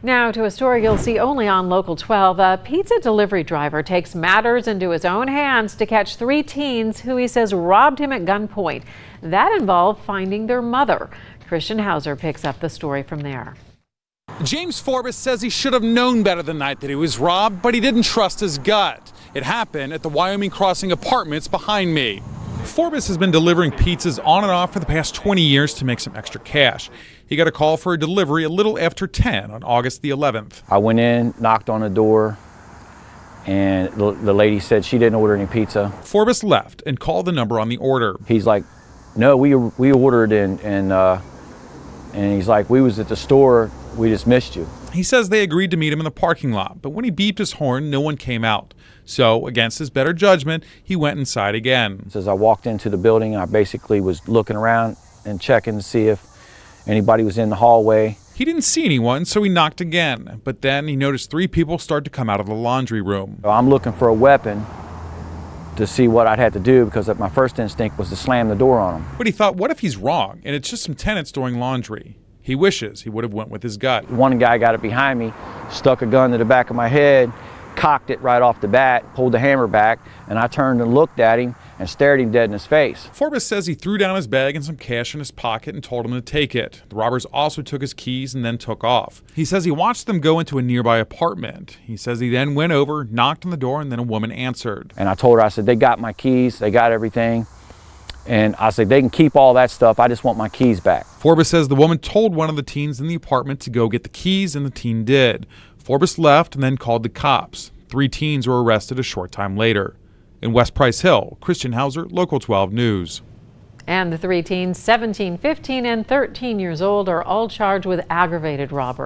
Now to a story you'll see only on Local 12. A pizza delivery driver takes matters into his own hands to catch 3 teens who he says robbed him at gunpoint. That involved finding their mother. Christian Hauser picks up the story from there. James Forbis says he should have known better the night that he was robbed, but he didn't trust his gut. It happened at the Wyoming Crossing apartments behind me. Forbis has been delivering pizzas on and off for the past 20 years to make some extra cash. He got a call for a delivery a little after 10 on August the 11th. I went in, knocked on the door, and the lady said she didn't order any pizza. Forbis left and called the number on the order. He's like, no, we ordered, and he's like, we was at the store, we just missed you. He says they agreed to meet him in the parking lot, but when he beeped his horn, no one came out. So, against his better judgment, he went inside again. As I walked into the building, I basically was looking around and checking to see if anybody was in the hallway. He didn't see anyone, so he knocked again. But then he noticed 3 people start to come out of the laundry room. I'm looking for a weapon to see what I'd have to do, because my first instinct was to slam the door on him. But he thought, what if he's wrong and it's just some tenants doing laundry? He wishes he would have went with his gut. One guy got it behind me, stuck a gun to the back of my head, cocked it right off the bat, pulled the hammer back, and I turned and looked at him and stared him dead in his face. Forbis says he threw down his bag and some cash in his pocket and told him to take it. The robbers also took his keys and then took off. He says he watched them go into a nearby apartment. He says he then went over, knocked on the door, and then a woman answered. And I told her, I said, they got my keys, they got everything. And I said, they can keep all that stuff, I just want my keys back. Forbis says the woman told one of the teens in the apartment to go get the keys, and the teen did. Forbis left and then called the cops. 3 teens were arrested a short time later. In West Price Hill, Christian Hauser, Local 12 News. And the 3 teens, 17, 15, and 13 years old, are all charged with aggravated robbery.